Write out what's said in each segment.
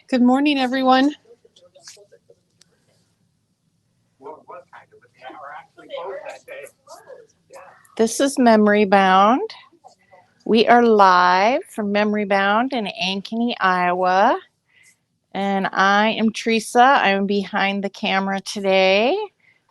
Good morning, everyone. This is Memory Bound. We are live from Memory Bound in Ankeny, Iowa. And I am Teresa. I'm behind the camera today,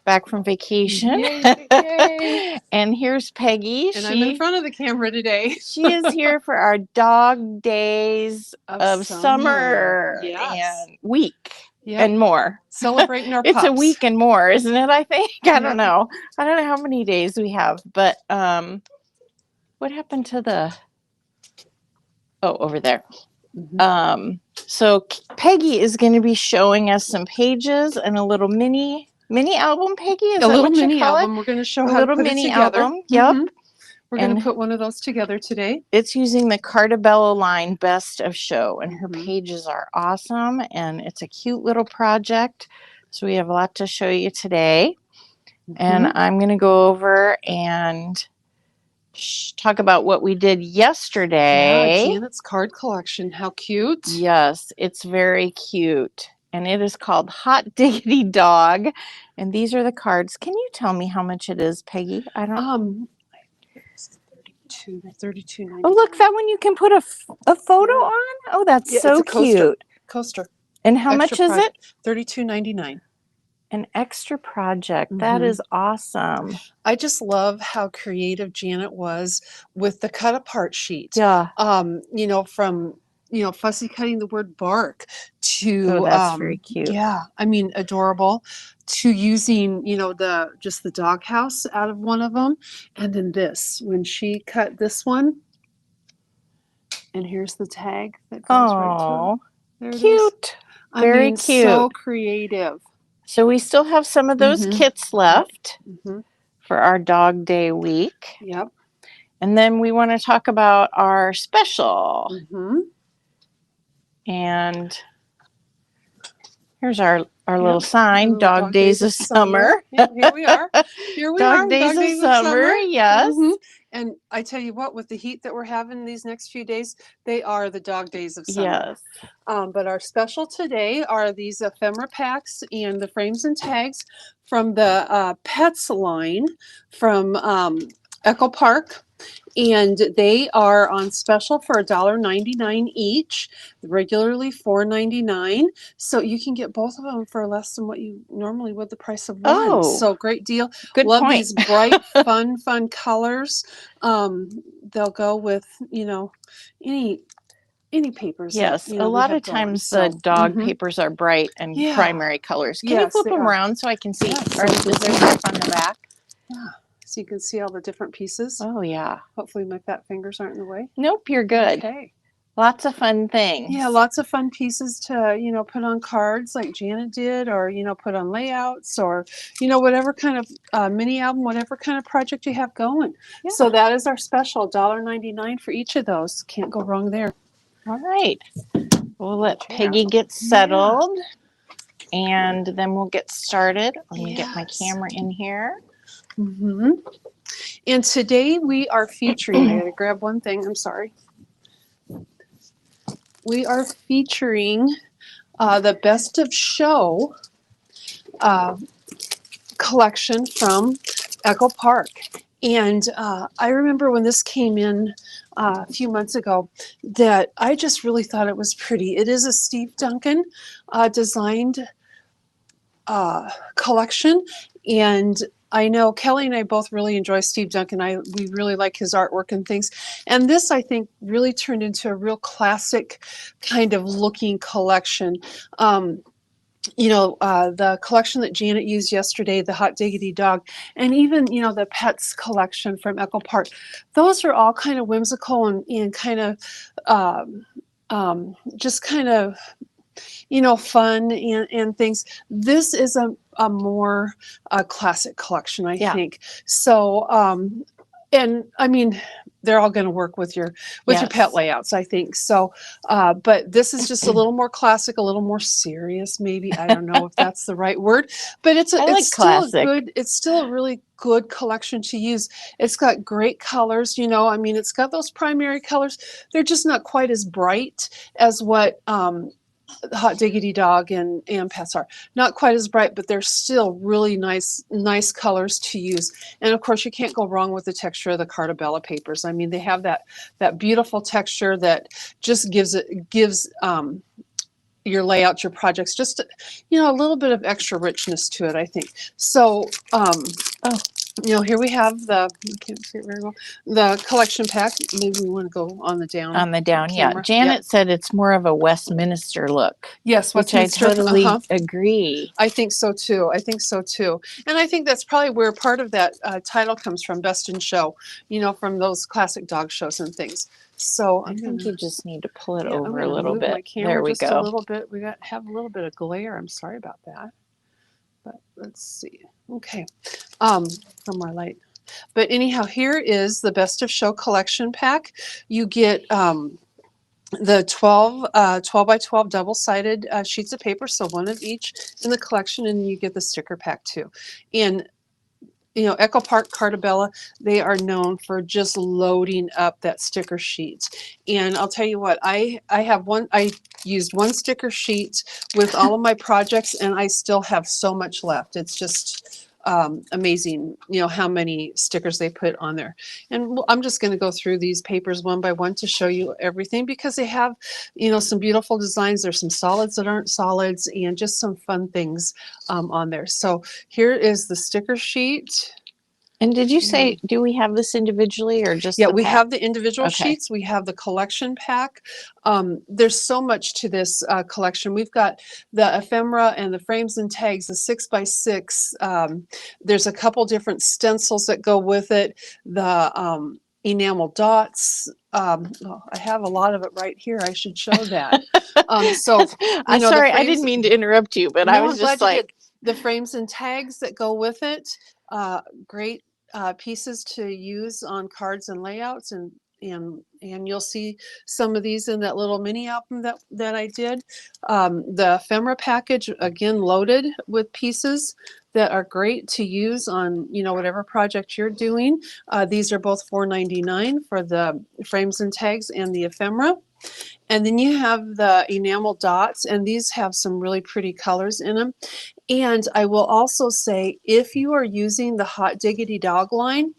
back from vacation. Yay. And here's Peggy. And I'm in front of the camera today. She is here for our dog days of summer Yes. and week. Yep. And more. Celebrating our It's pups. a week and more, isn't it? I think. I don't Yep. know. I don't know how many days we have, but what happened to the over there? Mhm. So Peggy is going to be showing us some pages and a little mini album. Peggy, is a that little what you mini call album. it? We're going to show A how to little put mini it together. album. Yep. Mhm. We're going And to put one of those together today. it's using the Carta Bella line Best of Show, and her Mhm. pages are awesome, and it's a cute little project. So we have a lot to show you today. And I'm going to go over and talk about what we did yesterday. Yeah, Janet's card collection. How cute. Yes, it's very cute. And it is called Hot Diggity Dog. And these are the cards. Can you tell me how much it is, Peggy? I don't. It's $32.99. Oh, look, that one you can put a photo on. Oh, that's Yeah, so it's a coaster. cute. Coaster. And how much is it? $32.99. An extra project. That is awesome. I just love how creative Janet was with the cut apart sheet. Yeah. From fussy cutting the word bark to that's very cute. Yeah, I mean adorable, to using the doghouse out of one of them, and then this when she cut this one, and here's the tag that goes right to it. There it cute. is. Very cute. So creative. So we still have some of those kits left for our dog day week. Yep. And then we want to talk about our special. And here's our little sign, Dog Days of Summer. Yep, here we are. Here we are. Dog Days of Summer, yes. And I tell you what, with the heat that we're having these next few days, they are the dog days of summer. Yes. But our special today are these ephemera packs and the frames and tags from the Pets line from Echo Park. And they are on special for $1.99 each, regularly $4.99. So you can get both of them for less than what you normally would the price of one. Oh, so great deal. Good Love point. these bright, fun colors. They'll go with, any papers. Yes, that, a lot of times the dog papers are bright and primary colors. Can you flip them around so I can see? Yeah, Or is there stuff on the back? Yeah. So you can see all the different pieces. Oh, yeah. Hopefully my fat fingers aren't in the way. Nope, you're good. Okay. Lots of fun things. Yeah, lots of fun pieces to, put on cards like Janet did, or, put on layouts, or, whatever kind of mini album, whatever kind of project you have going. Yeah. So that is our special, $1.99 for each of those. Can't go wrong there. All right. We'll let Peggy get settled, and then we'll get started. Let me get my camera in here. And today we are featuring, I gotta grab one thing, I'm sorry. We are featuring the Best of Show collection from Echo Park. And I remember when this came in a few months ago that I just really thought it was pretty. It is a Steve Duncan designed collection, and I know Kelly and I both really enjoy Steve Duncan. We really like his artwork and things. And this, I think, really turned into a real classic kind of looking collection. The collection that Janet used yesterday, the Hot Diggity Dog, and even, the Pets collection from Echo Park. Those are all kind of whimsical and kind of just kind of, fun and things. This is a more classic collection, I think. So, and I mean, they're all going to work with your pet layouts, I think. So, but this is just a little more classic, a little more serious, maybe. I don't know if that's the right word, but it's still a really good collection to use. It's got great colors, it's got those primary colors. They're just not quite as bright as what Hot Diggity Dog and Pets are. Not quite as bright, but they're still really nice colors to use. And of course, you can't go wrong with the texture of the Carta Bella papers. I mean, they have that beautiful texture that just gives your layouts, your projects, just a little bit of extra richness to it, I think. So, here we have I can't see it very well, the collection pack. Maybe we want to go on the down. On the down, camera. yeah. Janet said it's more of a Westminster look. Yes, which Westminster. I totally agree. I think so too. And I think that's probably where part of that title comes from, Best in Show, from those classic dog shows and things. So I think you just need to pull it over a little bit. My camera there we just go. A little bit. We have a little bit of glare. I'm sorry about that. But let's see. Okay. From our light. But anyhow, here is the Best of Show collection pack. You get the 12 by 12 double-sided sheets of paper, so one of each in the collection, and you get the sticker pack too. And Echo Park, Carta Bella, they are known for just loading up that sticker sheet. And I'll tell you what, I used one sticker sheet with all of my projects, and I still have so much left. It's just amazing, how many stickers they put on there. And I'm just going to go through these papers one by one to show you everything, because they have, some beautiful designs. There's some solids that aren't solids, and just some fun things on there. So here is the sticker sheet. And did you say, do we have this individually or just Yeah, the we pack? have the individual sheets. We have the collection pack. There's so much to this collection. We've got the ephemera and the frames and tags, the 6x6. There's a couple different stencils that go with it. The enamel dots. I have a lot of it right here. I should show that. I'm sorry, I didn't mean to interrupt you, but I was just like, the frames and tags that go with it. Great pieces to use on cards and layouts, and you'll see some of these in that little mini album that I did. The ephemera package, again, loaded with pieces that are great to use on whatever project you're doing. These are both $4.99 for the frames and tags and the ephemera. And then you have the enamel dots, and these have some really pretty colors in them. And I will also say, if you are using the Hot Diggity Dog line,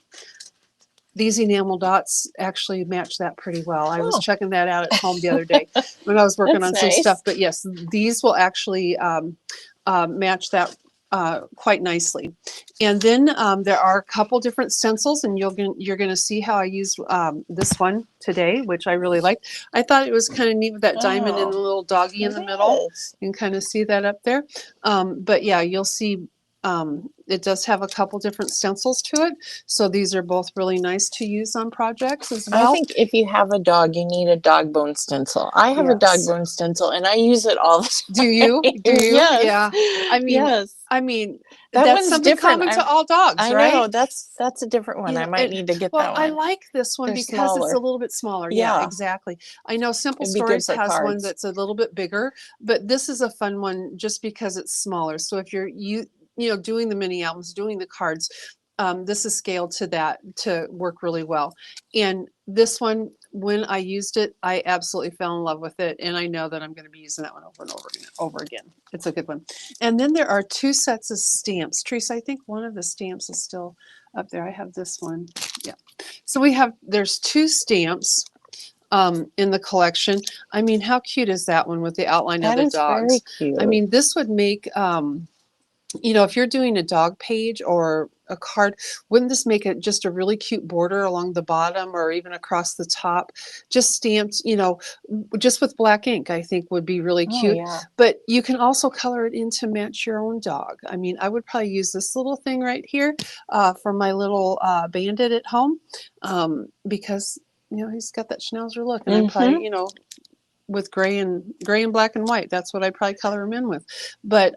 these enamel dots actually match that pretty well. I was checking that out at home the other day when I was working on some stuff. But yes, these will actually match that quite nicely. And then there are a couple different stencils, and you're going to see how I use this one today, which I really liked. I thought it was kind of neat with that diamond and the little doggy in the middle. You can kind of see that up there. But yeah, you'll see it does have a couple different stencils to it. So these are both really nice to use on projects as well. I think if you have a dog, you need a dog bone stencil. I have a dog bone stencil, and I use it all the time. Do you? Yes. Yeah. I mean, that that's one's something different. common to all dogs, right? I know. That's a different one. I might need to get that one. I like this one because it's a little bit smaller. Yeah, exactly. I know Simple Stories has one that's a little bit bigger, but this is a fun one just because it's smaller. So if you're doing the mini albums, doing the cards, this is scaled to that to work really well. And this one, when I used it, I absolutely fell in love with it, and I know that I'm going to be using that one over and over again. It's a good one. And then there are two sets of stamps. Teresa, I think one of the stamps is still up there. I have this one. Yeah. So there's two stamps in the collection. I mean, how cute is that one with the outline of the dogs? That is very cute. I mean, this would make if you're doing a dog page or a card, wouldn't this make it just a really cute border along the bottom or even across the top? Just stamped, just with black ink, I think would be really cute. Yeah. But you can also color it in to match your own dog. I mean, I would probably use this little thing right here for my little bandit at home because, he's got that schnauzer look, and I probably, with gray and black and white. That's what I'd probably color them in with. But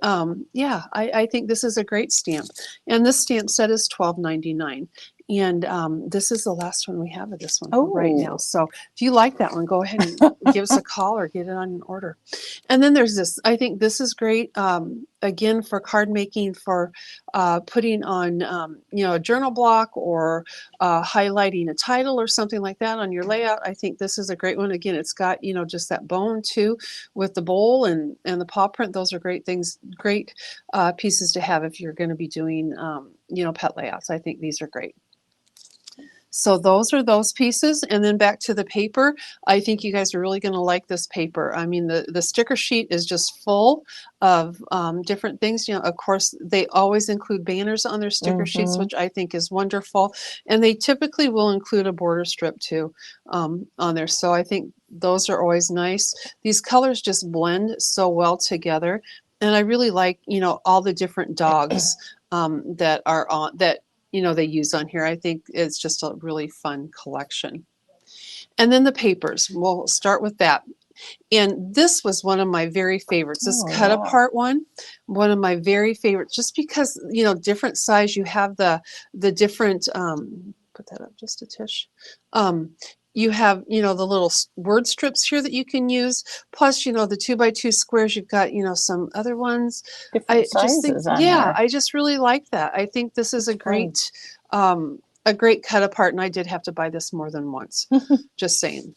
yeah, I think this is a great stamp. And this stamp set is $12.99. And this is the last one we have of this one right now. So if you like that one, go ahead and give us a call or get it on an order. And then there's this, I think this is great, again, for card making, for putting on, a journal block, or highlighting a title or something like that on your layout. I think this is a great one. Again, it's got, just that bone too, with the bowl and the paw print. Those are great things, great pieces to have if you're going to be doing, pet layouts. I think these are great. So those are those pieces. And then back to the paper. I think you guys are really going to like this paper. I mean, the sticker sheet is just full of different things. Of course, they always include banners on their sticker sheets, which I think is wonderful. And they typically will include a border strip too on there. So I think those are always nice. These colors just blend so well together. And I really like, all the different dogs that are on that they use on here. I think it's just a really fun collection. And then the papers, we'll start with that. And this was one of my very favorites, this cut apart one of my very favorites, just because, different size, you have the different, put that up just a tish. You have, the little word strips here that you can use. Plus, the 2x2 squares, you've got, some other ones. Different sizes on here. I just really like that. I think this is a great cut apart, and I did have to buy this more than once, just saying.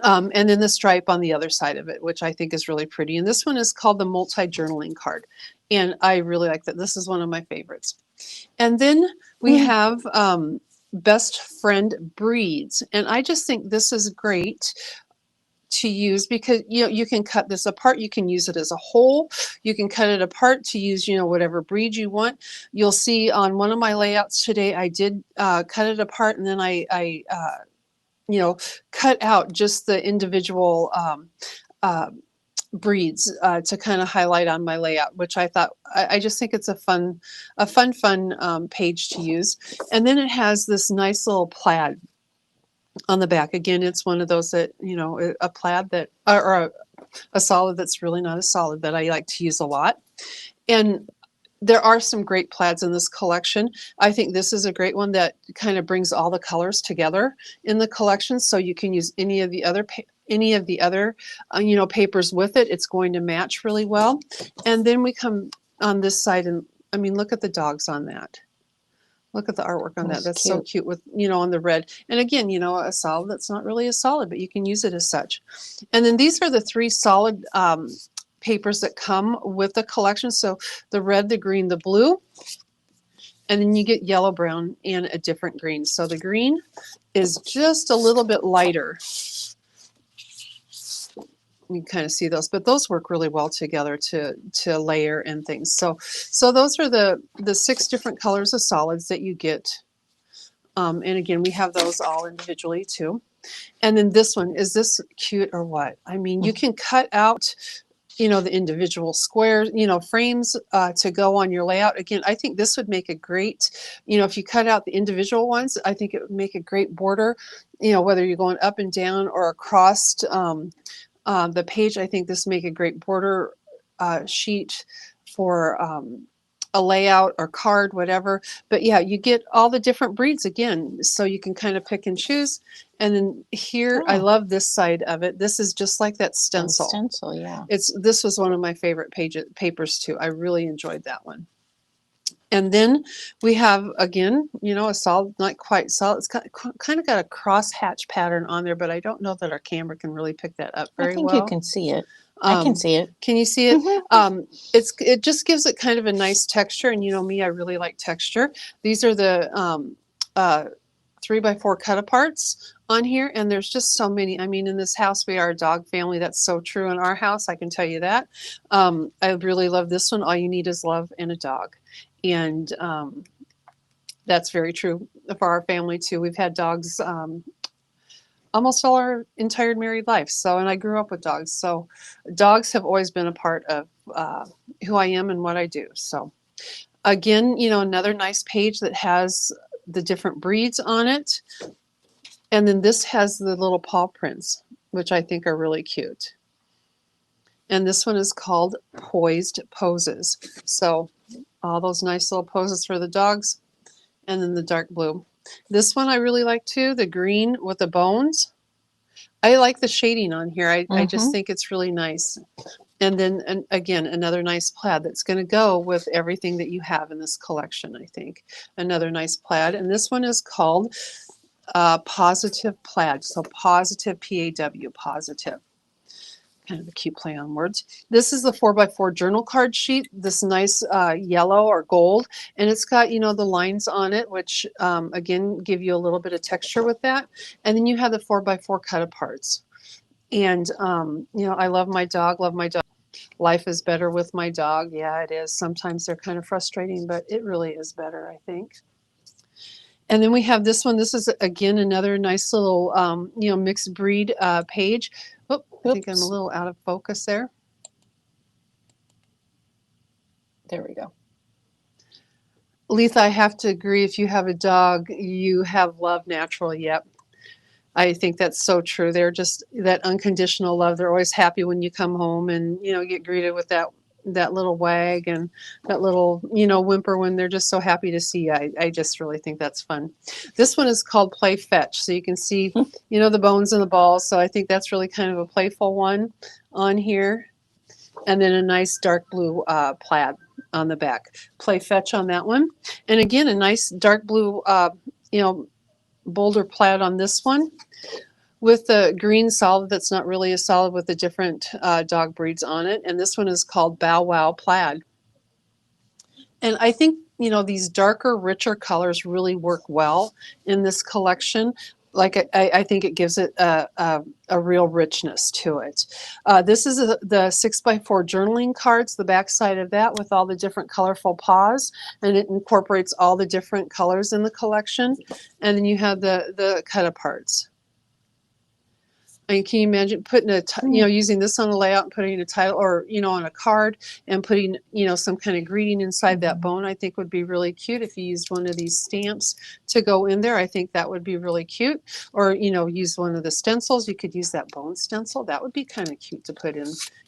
And then the stripe on the other side of it, which I think is really pretty. And this one is called the multi-journaling card. And I really like that. This is one of my favorites. And then we have best friend breeds. And I just think this is great to use because you can cut this apart, you can use it as a whole, you can cut it apart to use whatever breed you want. You'll see on one of my layouts today I did cut it apart, and then I cut out just the individual breeds to kind of highlight on my layout, which I thought, I just think it's a fun page to use. And then it has this nice little plaid on the back. Again, it's one of those that, a plaid that, or a solid that's really not a solid, that I like to use a lot. And there are some great plaids in this collection. I think this is a great one that kind of brings all the colors together in the collection. So you can use any of the other papers with it. It's going to match really well. And then we come on this side, and I mean, look at the dogs on that. Look at the artwork on that. That's cute. So cute with, on the red. And again, a solid that's not really a solid, but you can use it as such. And then these are the 3 solid papers that come with the collection. So the red, the green, the blue, and then you get yellow, brown, and a different green. So the green is just a little bit lighter. You can kind of see those, but those work really well together to layer and things. So those are the 6 different colors of solids that you get. And again, we have those all individually too. And then this one, is this cute or what? I mean, you can cut out the individual squares, frames to go on your layout. Again, I think this would make a great, if you cut out the individual ones, I think it would make a great border, whether you're going up and down or across the page. I think this make a great border sheet for a layout or card, whatever. But yeah, you get all the different breeds again, so you can kind of pick and choose. And then here, I love this side of it. This is just like that stencil. Stencil, yeah. This was one of my favorite papers too. I really enjoyed that one. And then we have, again, a solid, not quite solid. It's kind of got a crosshatch pattern on there, but I don't know that our camera can really pick that up very well. I think you can see it. I can see it. Can you see it? It just gives it kind of a nice texture, and me, I really like texture. These are the 3x4 cut aparts on here, and there's just so many. I mean, in this house, we are a dog family. That's so true in our house, I can tell you that. I really love this one. All you need is love and a dog. And that's very true for our family too. We've had dogs almost all our entire married life. So, and I grew up with dogs. So dogs have always been a part of who I am and what I do. So again, another nice page that has the different breeds on it. And then this has the little paw prints, which I think are really cute. And this one is called Poised Poses. So all those nice little poses for the dogs. And then the dark blue. This one I really like too, the green with the bones. I like the shading on here. I just Mm-hmm. think it's really nice. And then, and again, another nice plaid that's going to go with everything that you have in this collection, I think. Another nice plaid. And this one is called Positive Plaid. So positive, P-A-W, positive. Kind of a cute play on words. This is the 4x4 journal card sheet, this nice yellow or gold. And it's got, you know, the lines on it, which, again, give you a little bit of texture with that. And then you have the 4x4 cut aparts. And, you know, I love my dog, love my dog. Life is better with my dog. Yeah, it is. Sometimes they're kind of frustrating, but it really is better, I think. And then we have this one. This is, again, another nice little, you know, mixed breed page. Oh, I think I'm a little out of focus there. There we go. Letha, I have to agree. If you have a dog, you have love naturally. Yep. I think that's so true. They're just that unconditional love. They're always happy when you come home and, you know, get greeted with that little wag and that little, you know, whimper when they're just so happy to see you. I just really think that's fun. This one is called Play Fetch. So you can see, you know, the bones and the balls. So I think that's really kind of a playful one on here. And then a nice dark blue plaid on the back. Play Fetch on that one. And again, a nice dark blue, you know, bolder plaid on this one with the green solid that's not really a solid with the different dog breeds on it. And this one is called Bow Wow Plaid. And I think, you know, these darker, richer colors really work well in this collection. Like I think it gives it a real richness to it. This is the 6x4 journaling cards, the back side of that with all the different colorful paws, and it incorporates all the different colors in the collection. And then you have the cut aparts. I mean, can you imagine putting you know, using this on a layout and putting a title or, you know, on a card and putting, you know, some kind of greeting inside that bone, I think would be really cute. If you used one of these stamps to go in there, I think that would be really cute. Or, you know, use one of the stencils. You could use that bone stencil. That would be kind of cute to put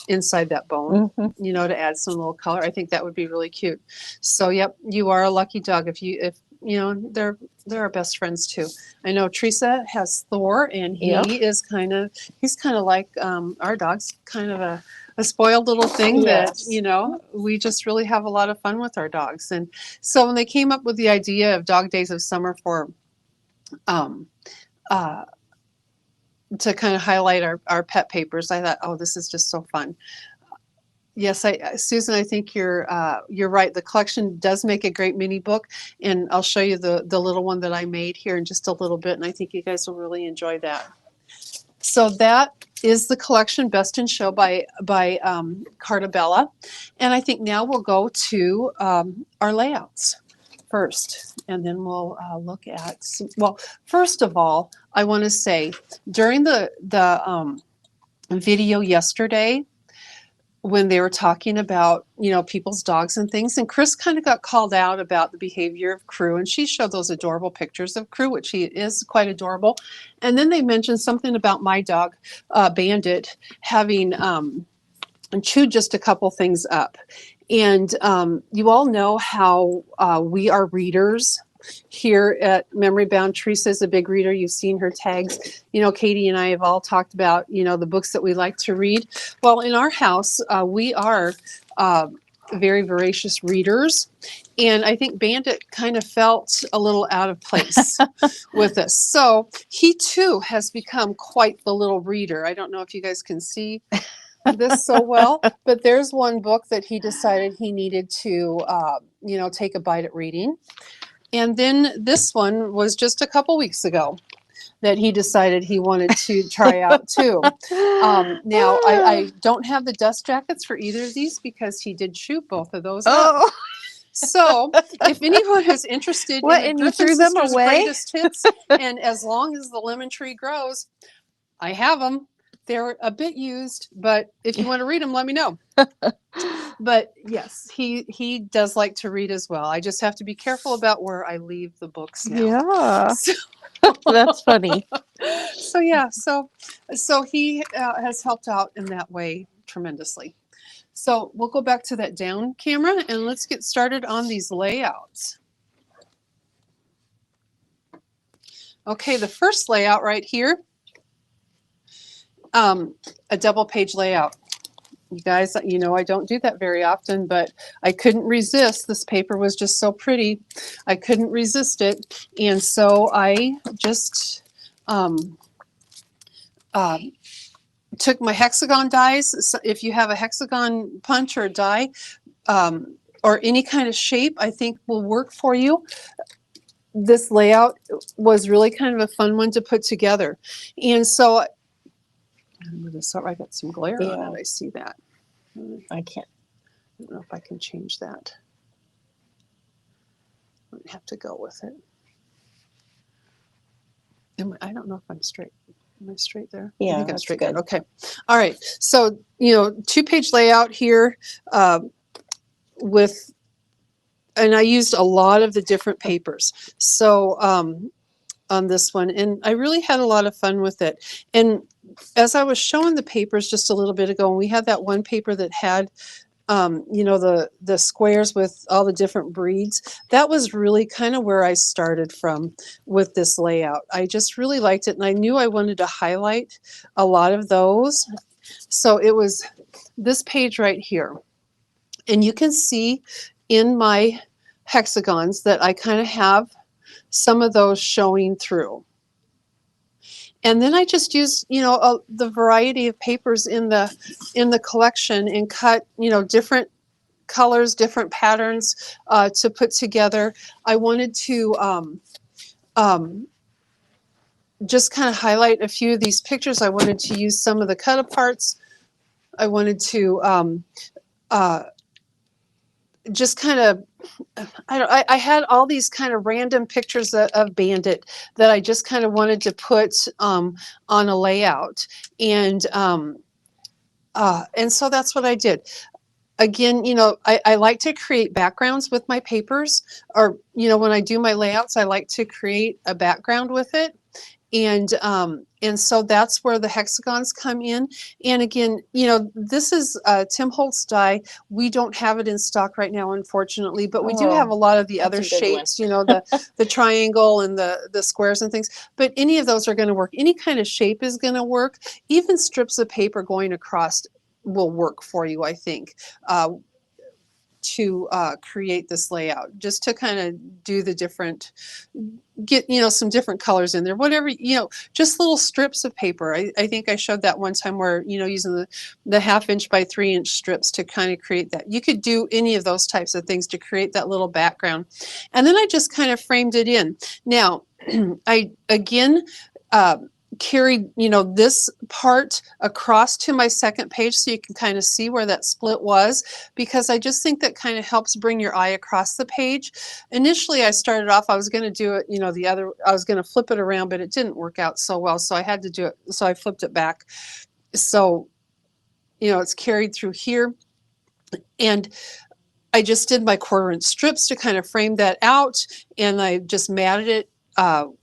inside that bone, you know, to add some little color. I think that would be really cute. So, yep, you are a lucky dog if you know, they're our best friends too. I know Teresa has Thor, and he's kind of like our dog's kind of a spoiled little thing that, you know, we just really have a lot of fun with our dogs. And so when they came up with the idea of Dog Days of Summer for to kind of highlight our pet papers, I thought, oh, this is just so fun. Yes, Susan, I think you're right. The collection does make a great mini book, and I'll show you the little one that I made here in just a little bit, and I think you guys will really enjoy that. So that is the collection, Best in Show by Carta Bella, and I think now we'll go to our layouts first, and then we'll look at well, first of all, I want to say during the video yesterday, when they were talking about, you know, people's dogs and things, and Chris kind of got called out about the behavior of Crew, and she showed those adorable pictures of Crew, which he is quite adorable. And then they mentioned something about my dog, Bandit, having chewed just a couple things up. And you all know how we are readers here at Memory Bound. Teresa is a big reader. You've seen her tags. You know, Katie and I have all talked about, you know, the books that we like to read. Well, in our house, we are very voracious readers. And I think Bandit kind of felt a little out of place with us. So he too has become quite the little reader. I don't know if you guys can see this so well, but there's one book that he decided he needed to, you know, take a bite at reading. And then this one was just a couple weeks ago that he decided he wanted to try out too. Now, I don't have the dust jackets for either of these because he did shoot both of those up. So if anyone is interested in the Griffin Sisters Greatest Hits, and As Long as the Lemon Tree Grows, I have them. They're a bit used, but if you want to read them, let me know. But yes, he does like to read as well. I just have to be careful about where I leave the books now. Yeah. So, that's funny. So yeah, so he has helped out in that way tremendously. So we'll go back to that down camera and let's get started on these layouts. Okay, the first layout right here a double page layout. You guys, you know, I don't do that very often, but I couldn't resist. This paper was just so pretty. I couldn't resist it. And so I just took my hexagon dies. So if you have a hexagon punch or die, or any kind of shape, I think will work for you. This layout was really kind of a fun one to put together. And so I got some glare on it. I see that. I can't. I don't know if I can change that. I might have to go with it. I don't know if I'm straight. Am I straight there? Yeah, I think I'm straight good. there. Okay. All right. So, you know, 2-page layout here with, and I used a lot of the different papers. So on this one, and I really had a lot of fun with it. And as I was showing the papers just a little bit ago, and we had that one paper that had you know, the squares with all the different breeds. That was really kind of where I started from with this layout. I just really liked it, and I knew I wanted to highlight a lot of those. So it was this page right here. And you can see in my hexagons that I kind of have some of those showing through. And then I just used, you know, the variety of papers in the collection and cut, you know, different colors, different patterns to put together. I wanted to just kind of highlight a few of these pictures. I wanted to use some of the cut aparts. I wanted to just kind of, I had all these kind of random pictures of Bandit that I just kind of wanted to put on a layout. And so that's what I did. Again, you know, I like to create backgrounds with my papers, or, you know, when I do my layouts, I like to create a background with it. And so that's where the hexagons come in. And again, you know, this is Tim Holtz die. We don't have it in stock right now, unfortunately, but we do have a lot of the other shapes, you know, the triangle and the squares and things. But any of those are going to work. Any kind of shape is going to work. Even strips of paper going across will work for you, I think, to create this layout, just to kind of do the different, get, you know, some different colors in there, whatever, you know, just little strips of paper. I think I showed that one time where, you know, using the 1/2 inch by 3 inch strips to kind of create that. You could do any of those types of things to create that little background. And then I just kind of framed it in. Now, I, again, carried, you know, this part across to my second page so you can kind of see where that split was, because I just think that kind of helps bring your eye across the page. Initially I started off, I was going to do it, you know, I was going to flip it around, but it didn't work out so well, so I had to do it, so I flipped it back. So, you know, it's carried through here, and I just did my 1/4 inch strips to kind of frame that out, and I just matted it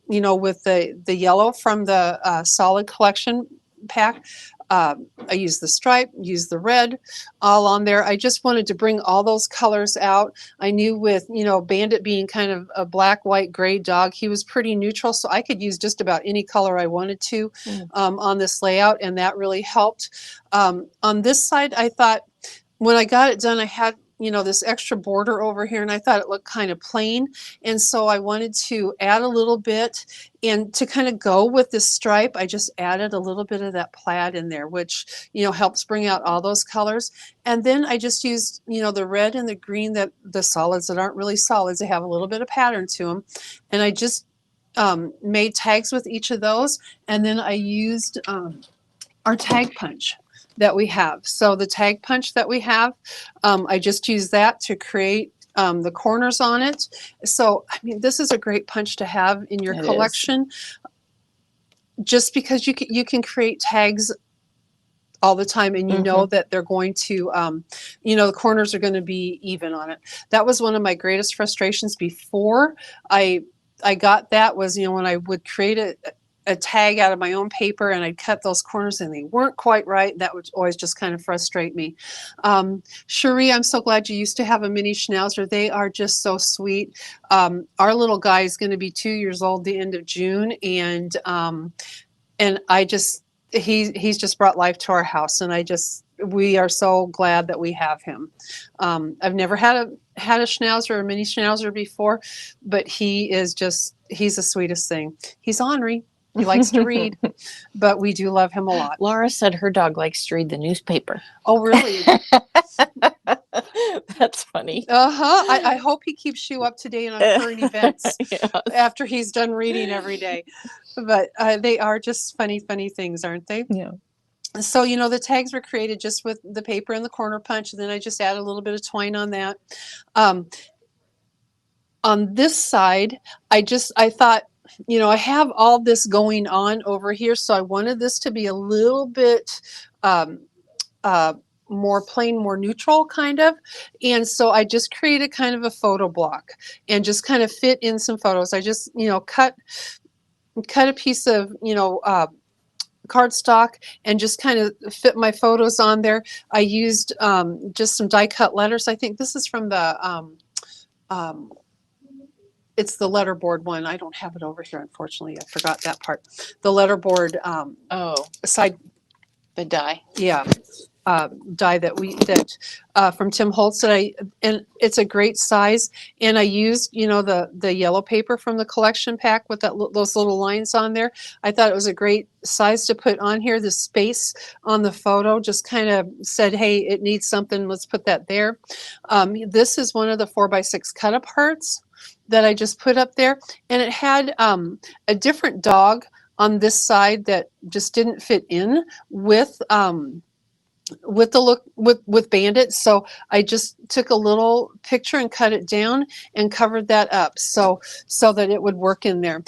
you know, with the yellow from the solid collection pack. I used the stripe, used the red, all on there. I just wanted to bring all those colors out. I knew with, you know, Bandit being kind of a black, white, gray dog, he was pretty neutral, so I could use just about any color I wanted to on this layout, and that really helped. On this side, I thought, when I got it done, I had, you know, this extra border over here, and I thought it looked kind of plain. And so I wanted to add a little bit, and to kind of go with this stripe, I just added a little bit of that plaid in there, which, you know, helps bring out all those colors. And then I just used, you know, the red and the green, that the solids that aren't really solids, they have a little bit of pattern to them. And I just made tags with each of those. And then I used our tag punch that we have. So the tag punch that we have, I just use that to create the corners on it. So, I mean, this is a great punch to have in your collection, just because you can create tags all the time, and you know that they're going to, you know, the corners are going to be even on it. That was one of my greatest frustrations before I got that, was, you know, when I would create a tag out of my own paper and I'd cut those corners and they weren't quite right. That would always just kind of frustrate me. Cherie, I'm so glad you used to have a mini Schnauzer. They are just so sweet. Our little guy is going to be 2 years old the end of June, and I just, he's just brought life to our house, and we are so glad that we have him. I've never had a schnauzer or a mini schnauzer before, but he's the sweetest thing. He's ornery. He likes to read, but we do love him a lot. Laura said her dog likes to read the newspaper. Oh, really? That's funny. I hope he keeps you up to date on current events Yes. after he's done reading every day. But they are just funny things, aren't they? Yeah. So, the tags were created just with the paper and the corner punch, and then I just added a little bit of twine on that. On this side, I thought, I have all this going on over here, so I wanted this to be a little bit more plain, more neutral kind of. And so I just created kind of a photo block and just kind of fit in some photos. I just, cut a piece of, cardstock and just kind of fit my photos on there. I used just some die cut letters. I think this is from the it's the letterboard one. I don't have it over here, unfortunately. I forgot that part. The letterboard side, the die. Yeah, die that from Tim Holtz and it's a great size. And I used the yellow paper from the collection pack with those little lines on there. I thought it was a great size to put on here. The space on the photo just kind of said, hey, it needs something. Let's put that there. This is one of the 4x6 cut aparts that I just put up there, and it had a different dog on this side that just didn't fit in with the look with Bandit. So I just took a little picture and cut it down and covered that up so that it would work in there.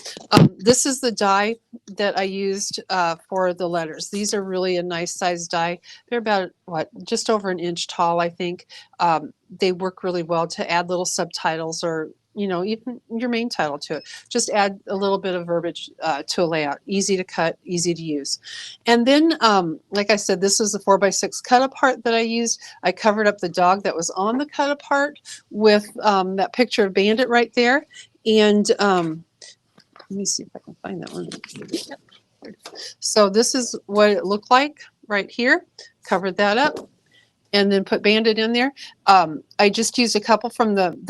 This is the die that I used for the letters. These are really a nice size die. They're about just over an inch tall, I think. They work really well to add little subtitles or even your main title to it. Just add a little bit of verbiage to a layout. Easy to cut, easy to use. And then, like I said, this is the 4x6 cut apart that I used. I covered up the dog that was on the cut apart with that picture of Bandit right there. And let me see if I can find that one. So this is what it looked like right here. Covered that up and then put Bandit in there. I just used a couple from the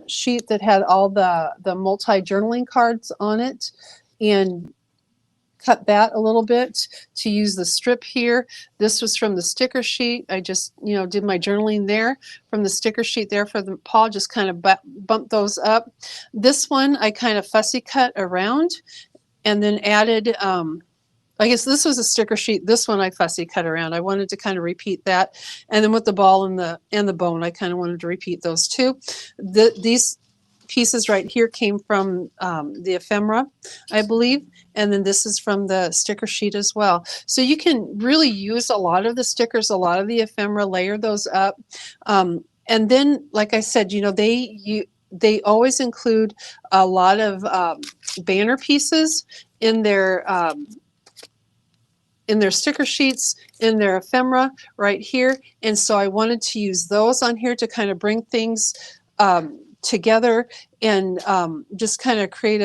sheet that had all the multi-journaling cards on it and cut that a little bit to use the strip here. This was from the sticker sheet. I just, did my journaling there from the sticker sheet there for the paw, just kind of bumped those up. This one I kind of fussy cut around and then added, I guess this was a sticker sheet. This one I fussy cut around. I wanted to kind of repeat that. And then with the ball and the bone, I kind of wanted to repeat those too. These pieces right here came from the ephemera, I believe. And then this is from the sticker sheet as well. So you can really use a lot of the stickers, a lot of the ephemera, layer those up. And then, like I said, they always include a lot of banner pieces in their sticker sheets, in their ephemera right here. And so I wanted to use those on here to kind of bring things together and just kind of create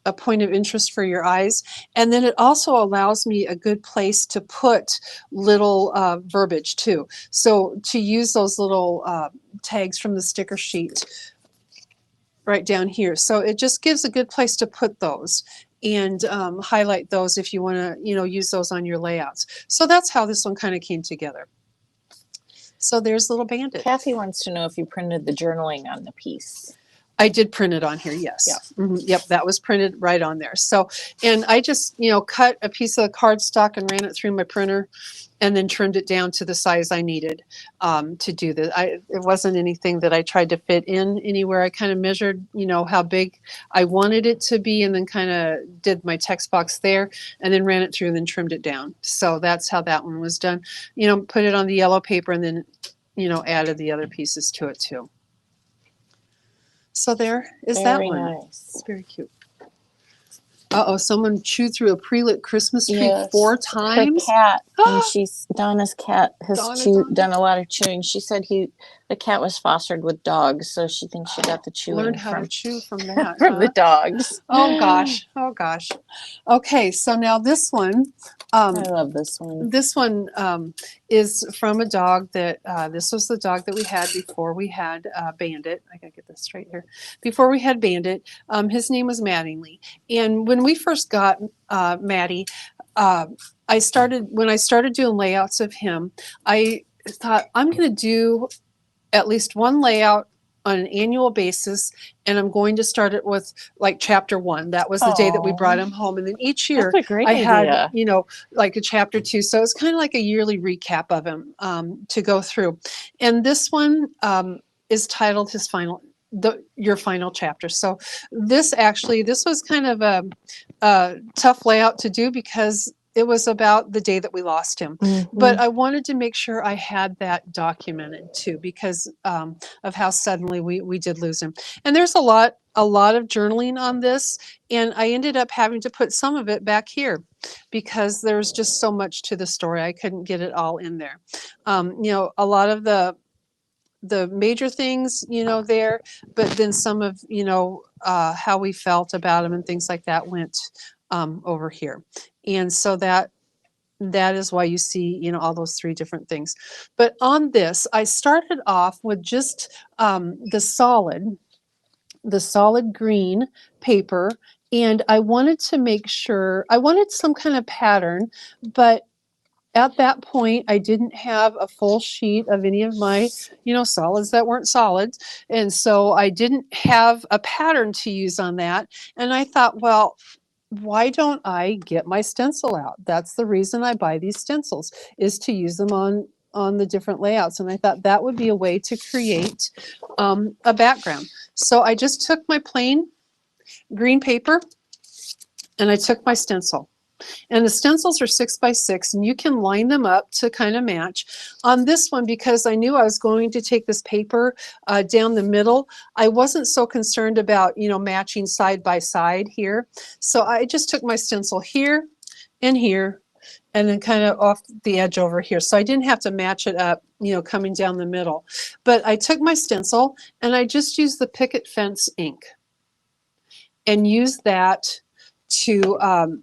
a point of interest for your eyes. And then it also allows me a good place to put little verbiage too. So to use those little tags from the sticker sheet right down here. So it just gives a good place to put those and highlight those if you want to, use those on your layouts. So that's how this one kind of came together. So there's little Bandit. Kathy wants to know if you printed the journaling on the piece. I did print it on here, yes. Yeah. Yep, that was printed right on there. So, and I just, cut a piece of cardstock and ran it through my printer and then trimmed it down to the size I needed to do this. It wasn't anything that I tried to fit in anywhere. I kind of measured, how big I wanted it to be and then kind of did my text box there and then ran it through and then trimmed it down. So that's how that one was done. Put it on the yellow paper and then, added the other pieces to it too. So there is that one. Very nice. It's very cute. Uh-oh, someone chewed through a pre-lit Christmas tree 4 times. Her cat, and Donna's cat has done a lot of chewing. She said The cat was fostered with dogs, so she thinks she got the chewing Learned how to chew from that. from the dogs. Oh gosh. Oh gosh. Okay, so now this one. I love this one. This one is from a dog that this was the dog that we had before we had Bandit. I gotta get this straight here. Before we had Bandit, his name was Mattingly. And when we first got Maddie, when I started doing layouts of him, I thought I'm going to do at least one layout on an annual basis, and I'm going to start it with like chapter 1. That was the day that we brought him home, and then each year I had like a chapter 2. So it's kind of like a yearly recap of him to go through. And this one is titled Your Final Chapter. So this was kind of a tough layout to do because it was about the day that we lost him. But I wanted to make sure I had that documented too, because of how suddenly we did lose him. And there's a lot of journaling on this, and I ended up having to put some of it back here because there's just so much to the story. I couldn't get it all in there. A lot of the major things, there, but then some of, how we felt about him and things like that went over here. And so that is why you see, all those 3 different things. But on this, I started off with just the solid green paper. And I wanted to make sure, I wanted some kind of pattern, but at that point, I didn't have a full sheet of any of my, solids that weren't solids. And so I didn't have a pattern to use on that. And I thought, well, why don't I get my stencil out? That's the reason I buy these stencils, is to use them on the different layouts. And I thought that would be a way to create a background. So I just took my plain green paper and I took my stencil. And the stencils are 6x6, and you can line them up to kind of match. On this one, because I knew I was going to take this paper down the middle, I wasn't so concerned about, matching side by side here. So I just took my stencil here and here, and then kind of off the edge over here. So I didn't have to match it up, coming down the middle. But I took my stencil, and I just used the picket fence ink and used that to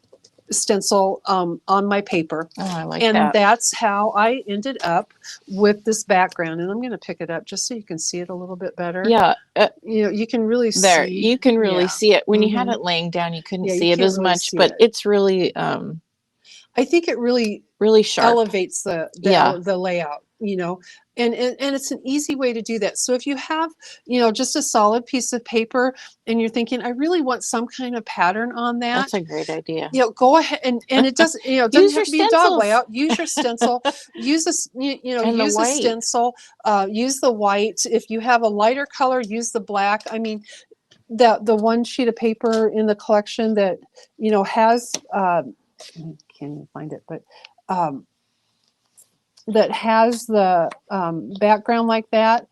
stencil on my paper. Oh, I like and that. That's how I ended up with this background. And I'm going to pick it up just so you can see it a little bit better. Yeah. You can really see. You can really see it. When you had it laying down, you couldn't see it as much, but it's really I think it really sharp. Elevates the layout, and it's an easy way to do that. So if you have, just a solid piece of paper and you're thinking, I really want some kind of pattern on that. That's a great idea. Go ahead and it doesn't, doesn't have to be a dog layout. Use your stencil, use a, use a stencil, use the white. If you have a lighter color, use the black. I mean, the one sheet of paper in the collection that, has, I can't even find it, but that has the background like that,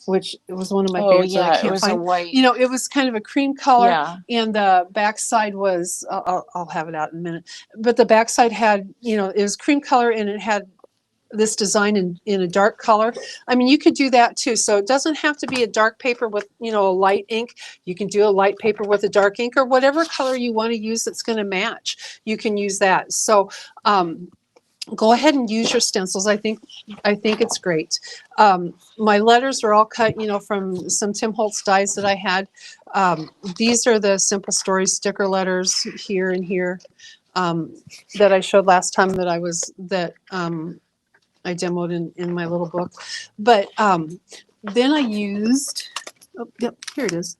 which was one of my favorites. Yeah, I can't it was find. A white. It was kind of a cream color, and the backside was. I'll have it out in a minute. But the backside had, it was cream color, and it had this design in a dark color. I mean, you could do that too. So it doesn't have to be a dark paper with, a light ink. You can do a light paper with a dark ink, or whatever color you want to use that's going to match. You can use that. So go ahead and use your stencils. I think it's great. My letters are all cut, from some Tim Holtz dies that I had. These are the Simple Stories sticker letters here and here that I showed last time that I demoed in my little book. But then I used, here it is.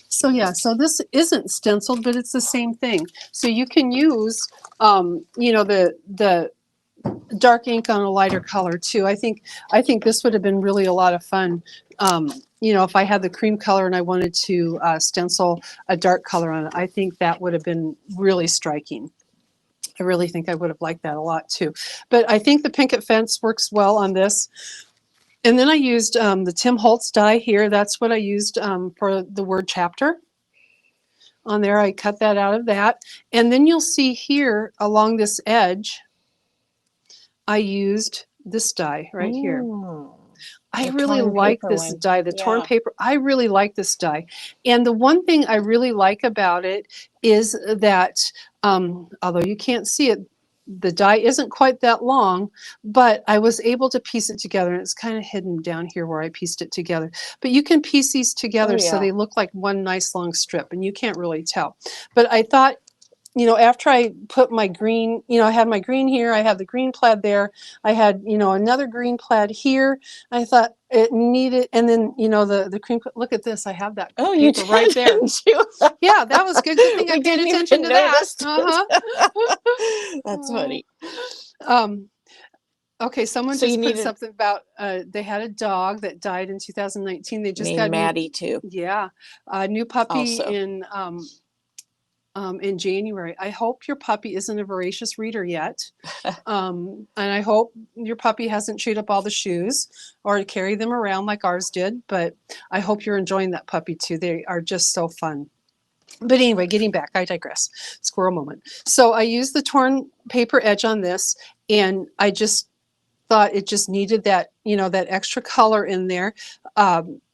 So so this isn't stenciled, but it's the same thing. So you can use, the dark ink on a lighter color too. I think this would have been really a lot of fun. If I had the cream color and I wanted to stencil a dark color on it, I think that would have been really striking. I really think I would have liked that a lot too. But I think the picket fence works well on this. And then I used the Tim Holtz die here. That's what I used for the word chapter. On there, I cut that out of that. And then you'll see here along this edge, I used this die right here. I The really torn like paper this one. die, the torn Yeah. paper. I really like this die. And the one thing I really like about it is that, although you can't see it, the die isn't quite that long, but I was able to piece it together. And it's kind of hidden down here where I pieced it together. But you can piece these together so they look like one nice long strip, and you can't really tell. But I thought, after I put my green, I had my green here, I had the green plaid there, I had, another green plaid here. I thought it needed, and then, the cream, look at this, I have that Oh, you paper did, right there. didn't you? Yeah, that was good. Good thing I We paid didn't attention even to that. notice. Uh-huh. That's funny. Okay, someone So you just put needed something about they had a dog that died in 2019. They just got named Maddie too. yeah, a new puppy Also. in January. I hope your puppy isn't a voracious reader yet. And I hope your puppy hasn't chewed up all the shoes or carried them around like ours did. But I hope you're enjoying that puppy too. They are just so fun. But anyway, getting back, I digress. Squirrel moment. So I used the torn paper edge on this, and I just thought it just needed that, that extra color in there,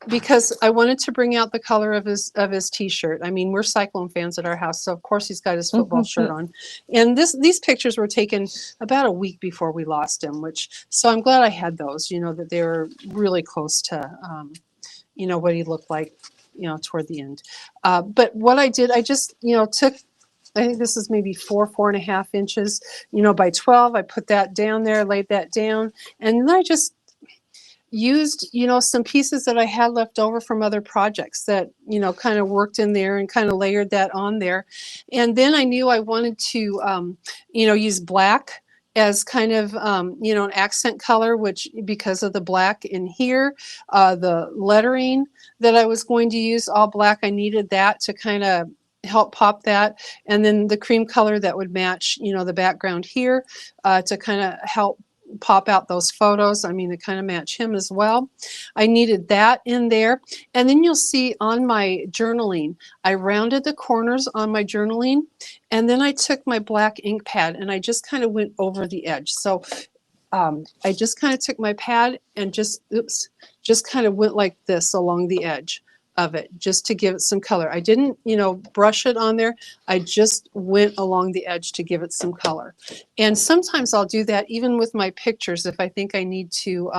because I wanted to bring out the color of his t-shirt. I mean, we're Cyclone fans at our house, so of course he's got his football shirt on. And these pictures were taken about a week before we lost him, so I'm glad I had those, that they were really close to, what he looked like, toward the end. But what I did, I just, took, I think this is maybe 4.5 inches, by 12. I put that down there, laid that down, and then I just used, some pieces that I had left over from other projects that, kind of worked in there and kind of layered that on there. And then I knew I wanted to, use black as kind of, an accent color, which because of the black in here, the lettering that I was going to use all black, I needed that to kind of help pop that, and then the cream color that would match, the background here, to kind of help pop out those photos. I mean, to kind of match him as well. I needed that in there. And then you'll see on my journaling, I rounded the corners on my journaling, and then I took my black ink pad and I just kind of went over the edge. So I just kind of took my pad and just kind of went like this along the edge of it, just to give it some color. I didn't, brush it on there. I just went along the edge to give it some color. And sometimes I'll do that even with my pictures if I think I need to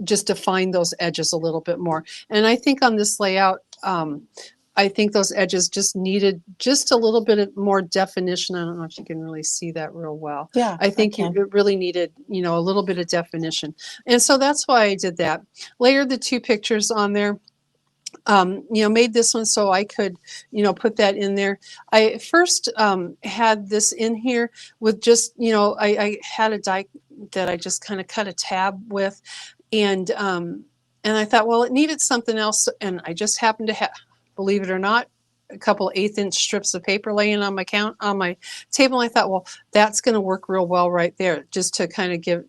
just define those edges a little bit more. And I think on this layout, I think those edges just needed just a little bit more definition. I don't know if you can really see that real well. Yeah, I think it really needed, a little bit of definition. And so that's why I did that. Layered the two pictures on there. Made this one so I could, put that in there. I first had this in here with just, I had a die that I just kind of cut a tab with, and I thought, well, it needed something else, and I just happened to have, believe it or not, a couple 1/8-inch strips of paper laying on my table. And I thought, well, that's going to work real well right there, just to kind of give,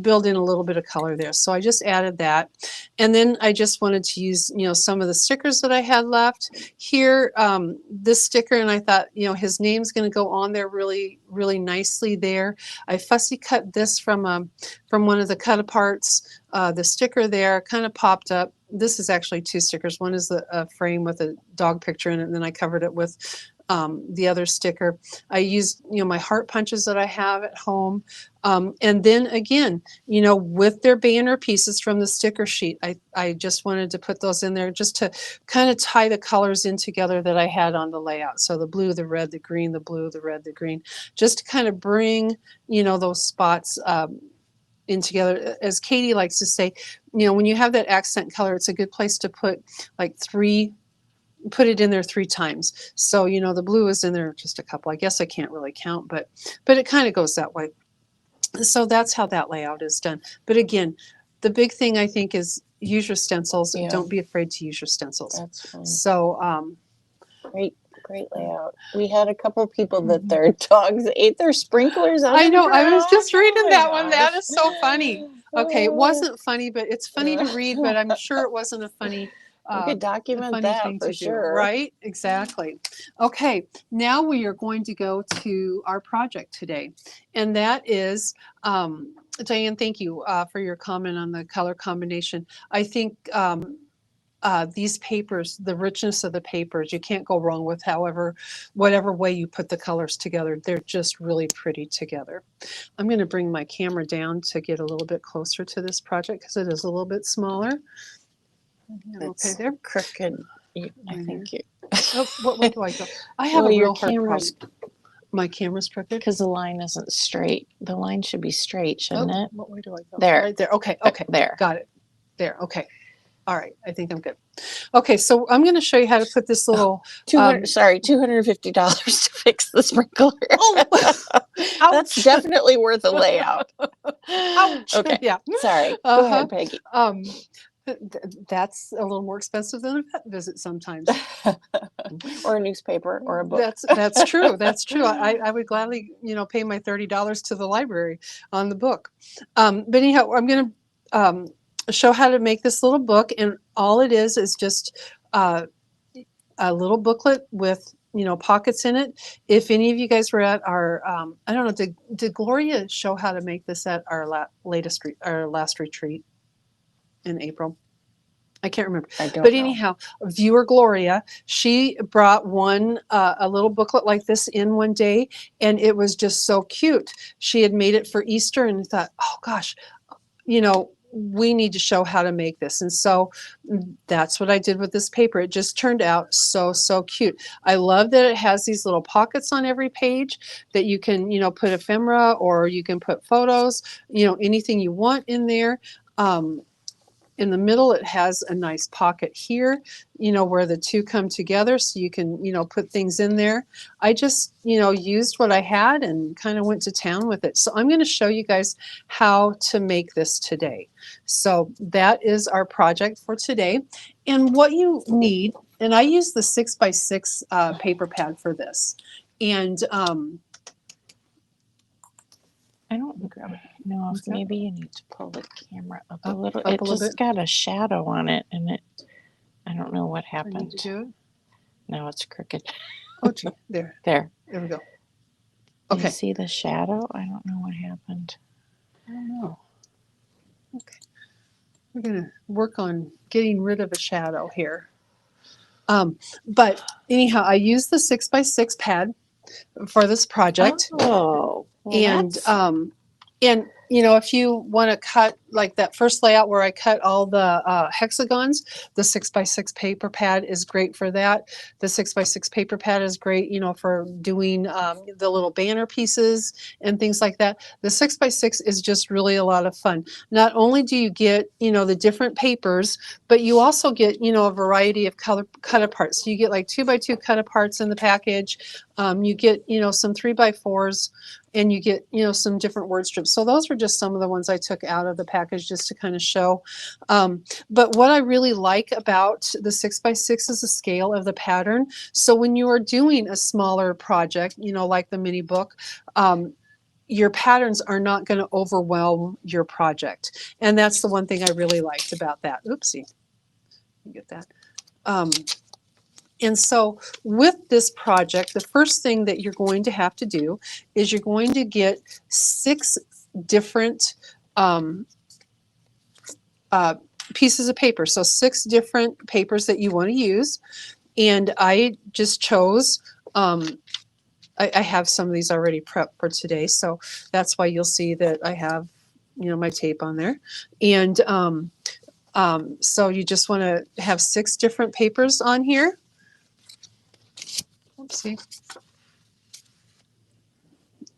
build in a little bit of color there. So I just added that. And then I just wanted to use, some of the stickers that I had left here, this sticker. And I thought, his name's going to go on there really, really nicely there. I fussy cut this from one of the cut aparts. The sticker there kind of popped up. This is actually two stickers. One is a frame with a dog picture in it, and then I covered it with the other sticker. I used, my heart punches that I have at home. And then again, with their banner pieces from the sticker sheet, I just wanted to put those in there just to kind of tie the colors in together that I had on the layout. So the blue, the red, the green, the blue, the red, the green, just to kind of bring, those spots in together. As Katie likes to say, when you have that accent color, it's a good place to put put it in there 3 times. So, the blue is in there just a couple. I guess I can't really count, but it kind of goes that way. So that's how that layout is done. But again, the big thing I think is use your stencils. Yeah. Don't be afraid to use your stencils. That's fine. So great layout. We had a couple people that their dogs ate their sprinklers on I know. the ground. I was just reading that one. That is so funny. Okay, it wasn't funny, but it's funny to read, but I'm sure it wasn't a funny we could document funny that thing for to sure. do, right? Exactly. Okay, now we are going to go to our project today, and that is Diane, thank you for your comment on the color combination. I think these papers, the richness of the papers, you can't go wrong with whatever way you put the colors together. They're just really pretty together. I'm going to bring my camera down to get a little bit closer to this project because it is a little bit smaller. Okay, there. Crooked. I think you. Oh, what way do I go? I have a your real hard camera's problem. My camera's crooked. because the line isn't straight. The line should be straight, shouldn't it? What way do I go? There. Right there. Okay. Okay. There. Got it. There. Okay. All right. I think I'm good. Okay. So I'm going to show you how to put this little. $250 to fix the sprinkler. Oh, That's definitely worth a layout. Ouch. Okay. Yeah. Sorry. Go ahead, Peggy. That's a little more expensive than a vet visit sometimes. Or a newspaper or a book. That's true. That's true. I would gladly, pay my $30 to the library on the book. But anyhow, I'm going to show how to make this little book, and all it is just a little booklet with pockets in it. If any of you guys were at our I don't know, did Gloria show how to make this at our last retreat in April? I can't remember. I don't but know. Anyhow, viewer Gloria, she brought a little booklet like this in one day, and it was just so cute. She had made it for Easter and thought, oh gosh, we need to show how to make this. And so that's what I did with this paper. It just turned out so cute. I love that it has these little pockets on every page that you can, put ephemera, or you can put photos, anything you want in there. In the middle, it has a nice pocket here, where the two come together, so you can, put things in there. I just, used what I had and kind of went to town with it. So I'm going to show you guys how to make this today. So that is our project for today. And what you need, and I use the 6x6 paper pad for this. And I don't know if maybe you need to pull the camera up a little. Up It a little just bit? got a shadow on it, and I don't know what I need happened. to do it. Now it's crooked. Oh, gee, there There. we go. Do Okay. you see the shadow? I don't know what happened. I don't know. Okay. We're going to work on getting rid of a shadow here. But anyhow, I use the 6x6 pad for this project. Oh. Well, And if you want to cut like that first layout where I cut all the hexagons, the 6x6 paper pad is great for that. The 6x6 paper pad is great, for doing the little banner pieces and things like that. The 6x6 is just really a lot of fun. Not only do you get, the different papers, but you also get, a variety of color cut aparts. So you get like 2x2 cut aparts in the package. You get, some 3x4s. And you get, some different word strips. So those were just some of the ones I took out of the package just to kind of show. But what I really like about the 6x6 is the scale of the pattern. So when you are doing a smaller project, like the mini book, your patterns are not going to overwhelm your project. And that's the one thing I really liked about that. Oopsie. You get that. And so with this project, the first thing that you're going to have to do is you're going to get 6 different pieces of paper. So 6 different papers that you want to use. And I just chose, I have some of these already prepped for today. So that's why you'll see that I have, my tape on there. And so you just want to have 6 different papers on here. Oopsie.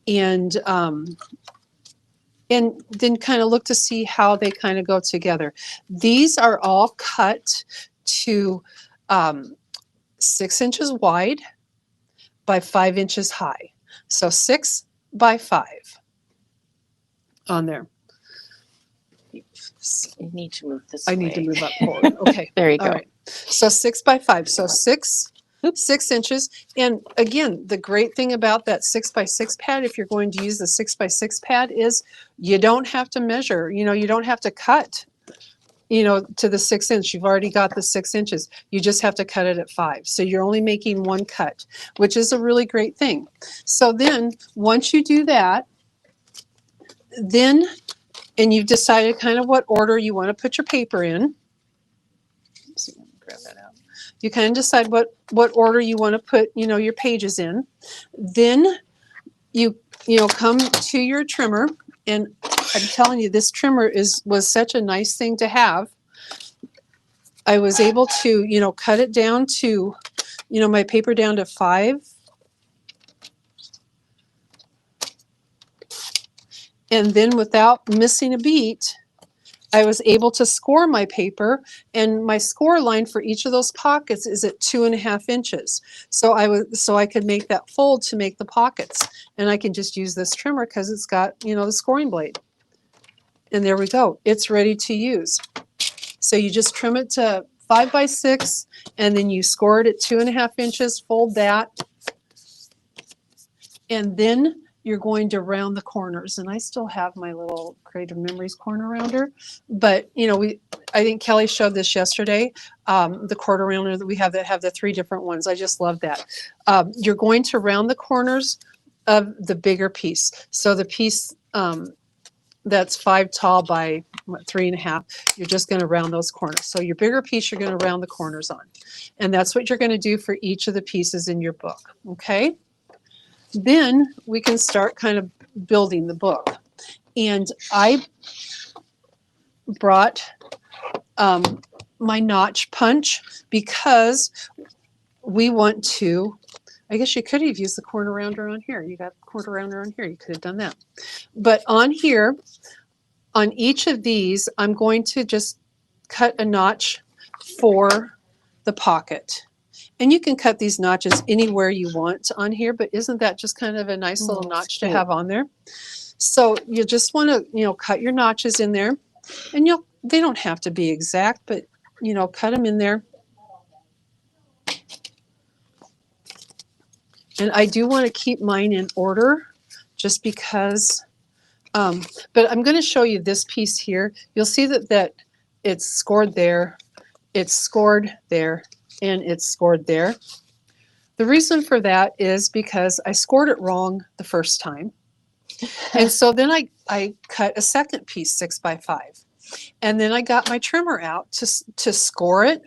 And then kind of look to see how they kind of go together. These are all cut to 6 inches wide by 5 inches high. So 6 by 5 on there. You need to move this way. I need to move up forward. Okay. There you go. All right. So 6 by 5. So 6 inches. And again, the great thing about that 6x6 pad, if you're going to use the 6x6 pad, is you don't have to measure, you don't have to cut, to the 6 inch. You've already got the 6 inches. You just have to cut it at 5. So you're only making one cut, which is a really great thing. So then once you do that, then and you've decided kind of what order you want to put your paper in. Oops, let me grab that out. You kind of decide what order you want to put, your pages in. Then you come to your trimmer, and I'm telling you, this trimmer was such a nice thing to have. I was able to, cut it down to, my paper down to 5. And then without missing a beat, I was able to score my paper, and my score line for each of those pockets is at 2.5 inches. So I could make that fold to make the pockets, and I can just use this trimmer because it's got, the scoring blade. And there we go. It's ready to use. So you just trim it to 5 by 6, and then you score it at 2.5 inches, fold that, and then you're going to round the corners. And I still have my little Creative Memories corner rounder, but I think Kelly showed this yesterday, the quarter rounder that we have that have the 3 different ones. I just love that. You're going to round the corners of the bigger piece. So the piece that's 5 tall by 3.5, you're just going to round those corners. So your bigger piece, you're going to round the corners on. And that's what you're going to do for each of the pieces in your book. Okay? Then we can start kind of building the book. And I brought my notch punch because we want to, I guess you could have used the corner rounder on here. You got the corner rounder on here. You could have done that. But on here, on each of these, I'm going to just cut a notch for the pocket. And you can cut these notches anywhere you want on here, but isn't that just kind of a nice little notch to have on there? So you just want to, cut your notches in there, and they don't have to be exact, but, cut them in there. And I do want to keep mine in order just because, but I'm going to show you this piece here. You'll see that it's scored there, it's scored there, and it's scored there. The reason for that is because I scored it wrong the first time. And so then I cut a second piece 6 by 5. And then I got my trimmer out to score it.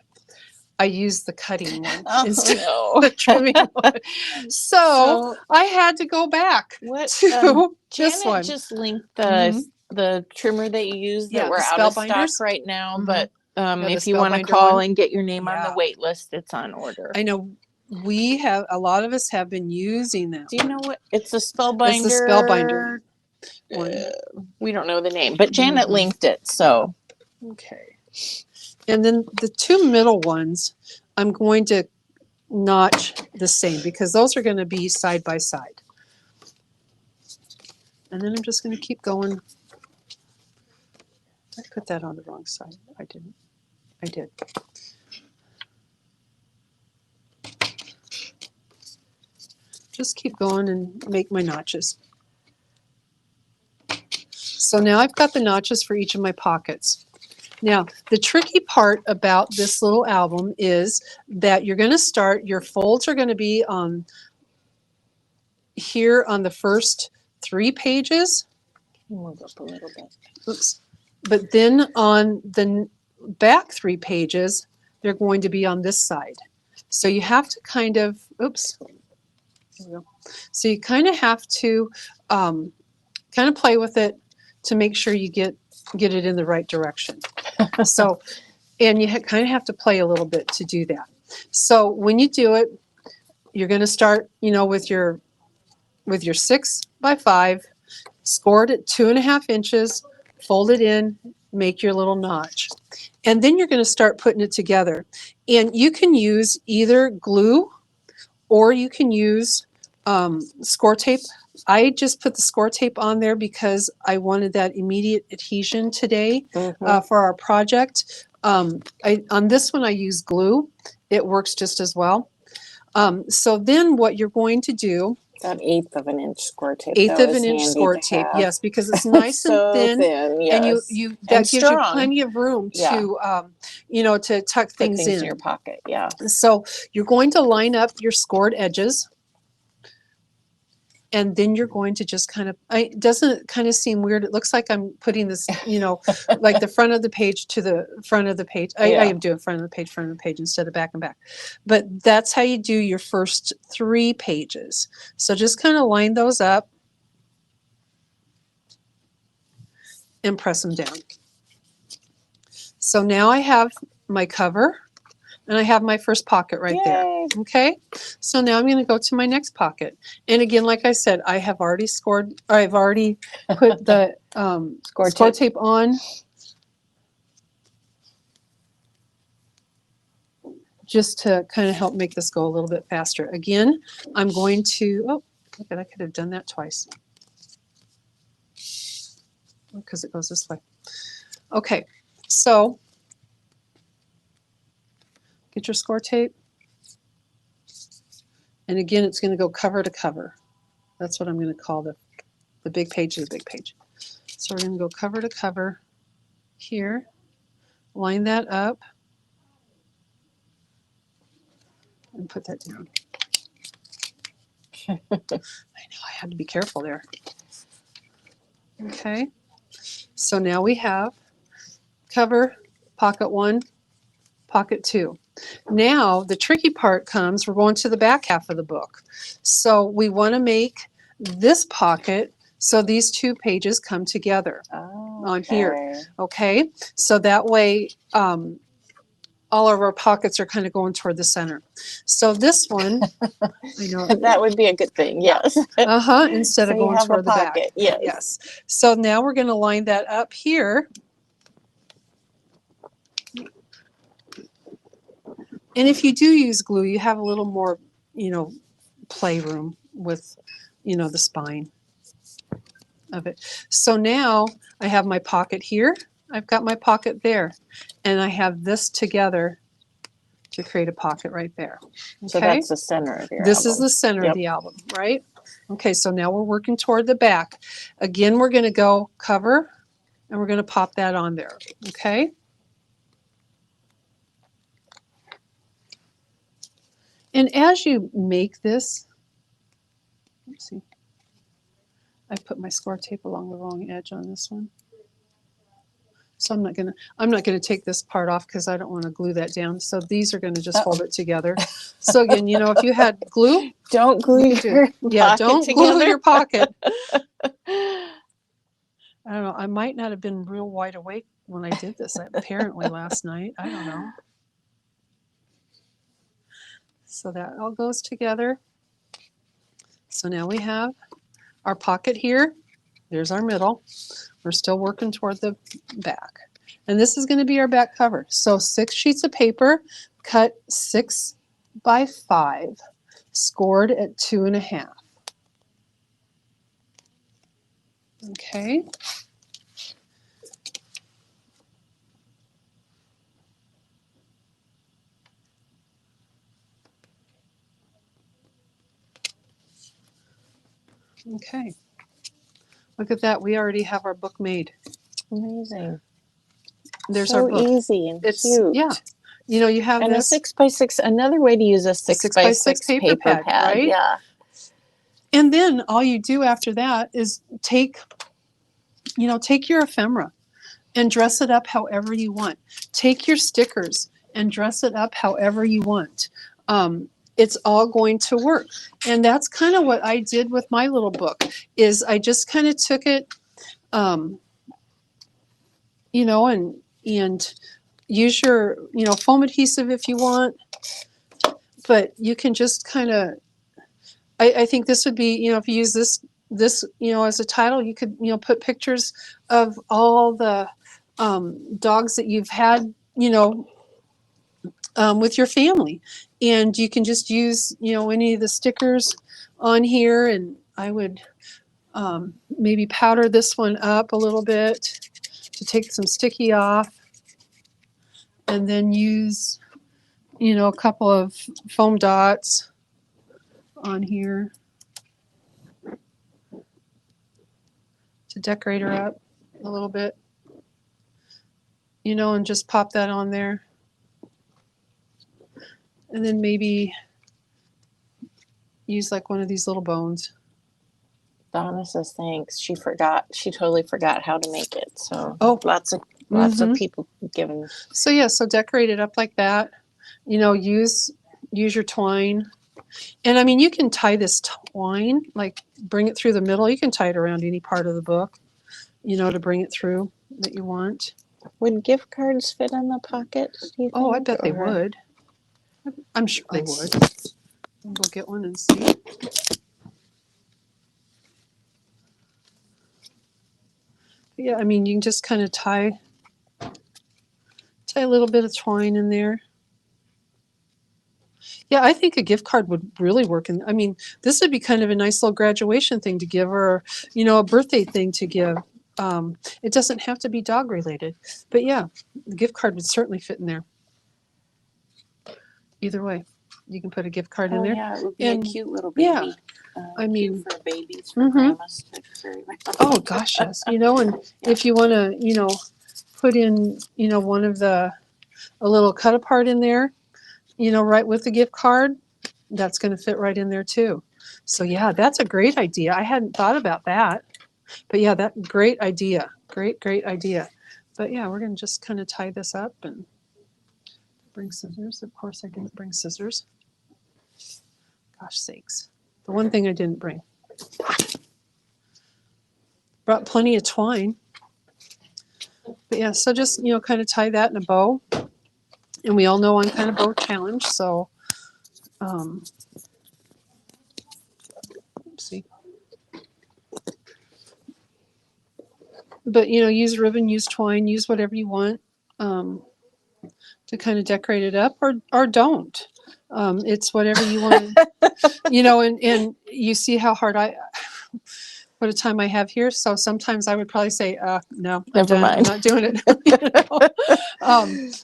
I used the cutting one instead of the trimming one. So I had to go back to this one. Janet just linked the trimmer that you use that we're out of stock right now, but if you want to call and get your name on the wait list, it's on order. I know a lot of us have been using that. Do you know what? It's a spellbinder. It's the spellbinder one. We don't know the name, but Janet linked it, so. Okay. And then the 2 middle ones, I'm going to notch the same because those are going to be side by side. And then I'm just going to keep going. I put that on the wrong side. I didn't. I did. Just keep going and make my notches. So now I've got the notches for each of my pockets. Now, the tricky part about this little album is that you're going to start, your folds are going to be on here on the first 3 pages. Move up a little bit. Oops. But then on the back 3 pages, they're going to be on this side. So you have to kind of, oops. There we go. So you kind of have to kind of play with it to make sure you get it in the right direction. So, and you kind of have to play a little bit to do that. So when you do it, you're going to start, with your 6 by 5, scored at 2.5 inches, fold it in, make your little notch. And then you're going to start putting it together. And you can use either glue or you can use score tape. I just put the score tape on there because I wanted that immediate adhesion today for our project. On this one I use glue. It works just as well. So then what you're going to do, about 1/8 of an inch score tape. 1/8 of an inch score tape, yes, because it's nice so and thin, yes. and that gives you plenty of room to to tuck things in your pocket. Yeah. So you're going to line up your scored edges. And then you're going to just kind of, doesn't it kind of seem weird? It looks like I'm putting this, like the front of the page to the front of the page. I am doing front of the page instead of back and back. But that's how you do your first 3 pages. So just kind of line those up and press them down. So now I have my cover and I have my first pocket right there. Okay. So now I'm going to go to my next pocket. And again, like I said, I have already scored, or I've already put the score tape on. Just to kind of help make this go a little bit faster. Again, I'm going to, oh, look at, I could have done that twice. Because it goes this way. Okay, so get your score tape. And again, it's going to go cover to cover. That's what I'm going to call the big page to the big page. So we're going to go cover to cover here. Line that up. And put that down. I know, I had to be careful there. Okay. So now we have cover, pocket 1, pocket 2. Now the tricky part comes, we're going to the back half of the book. So we want to make this pocket so these 2 pages come together on here. Okay, so that way all of our pockets are kind of going toward the center. So this one, I know that would be a good thing. Yes. Instead so of going toward the back. Yes. So now we're going to line that up here. And if you do use glue, you have a little more, playroom with, the spine of it. So now I have my pocket here. I've got my pocket there. And I have this together to create a pocket right there. Okay? So that's the center of your This album. is the center of the album, right? Okay, so now we're working toward the back. Again, we're going to go cover, and we're going to pop that on there. Okay? And as you make this, let's see, I put my score tape along the wrong edge on this one. So I'm not gonna take this part off because I don't want to glue that down. So these are going to just hold it together. So again, if you had glue, don't glue your don't together. glue your pocket. I don't know. I might not have been real wide awake when I did this apparently last night. I don't know. So that all goes together. So now we have our pocket here. There's our middle. We're still working toward the back. And this is going to be our back cover. So 6 sheets of paper, cut 6 by 5, scored at 2.5. Okay. Okay. Look at that. We already have our book made. Amazing. There's so our book. Easy and cute. Yeah. You have and this. a 6 by 6. Another way to use a 6 by 6 paper pad, right? Yeah. And then all you do after that is take your ephemera and dress it up however you want. Take your stickers and dress it up however you want. It's all going to work. And that's kind of what I did with my little book, is I just kind of took it, and use your, foam adhesive if you want, but you can just kind of, I think this would be, if you use this, as a title, you could, put pictures of all the dogs that you've had, with your family. And you can just use, any of the stickers on here. And I would maybe powder this one up a little bit to take some sticky off. And then use, a couple of foam dots on here to decorate her up a little bit, and just pop that on there. And then maybe use like one of these little bones Donna says thanks. She totally forgot how to make it. So lots of people giving. So yeah, so decorate it up like that. Use your twine. And I mean, you can tie this twine, like bring it through the middle. You can tie it around any part of the book, to bring it through that you want. Would gift cards fit in the pockets, do you think? Oh, I bet they would. I'm sure they would. I'll go get one and see. Yeah, I mean, you can just kind of tie a little bit of twine in there. Yeah, I think a gift card would really work. And I mean, this would be kind of a nice little graduation thing to give, or, a birthday thing to give. It doesn't have to be dog related, but yeah, the gift card would certainly fit in there. Either way, you can put a gift card in there. Yeah, it would be a cute little baby. Yeah, I mean, for babies, for grandmas to carry. Oh gosh, yes. And if you want to, put in, one of a little cut apart in there, right with the gift card, that's going to fit right in there too. So yeah, that's a great idea. I hadn't thought about that, but yeah, great idea. Great idea. But yeah, we're going to just kind of tie this up and bring scissors. Of course, I didn't bring scissors. Gosh sakes. The one thing I didn't bring. Brought plenty of twine. But yeah, so just, kind of tie that in a bow. And we all know I'm kind of bow challenged, so oopsie. But use ribbon, use twine, use whatever you want to kind of decorate it up, or don't. It's whatever you want. And you see how hard what a time I have here. So sometimes I would probably say, no, Never mind. I'm not doing it.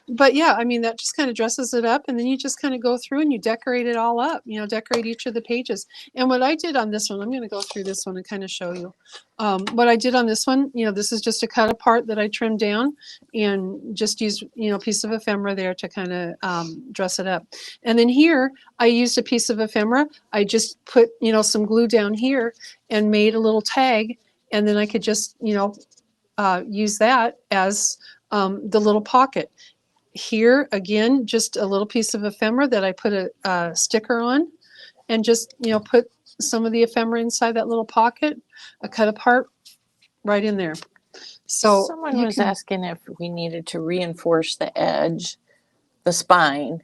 But yeah, I mean, that just kind of dresses it up, and then you just kind of go through and you decorate it all up, decorate each of the pages. And what I did on this one, I'm going to go through this one and kind of show you. What I did on this one, this is just a cut apart that I trimmed down and just used, a piece of ephemera there to kind of dress it up. And then here, I used a piece of ephemera. I just put, some glue down here and made a little tag, and then I could just, use that as the little pocket. Here, again, just a little piece of ephemera that I put a sticker on, and just, put some of the ephemera inside that little pocket, a cut apart right in there. So someone was asking if we needed to reinforce the edge, the spine.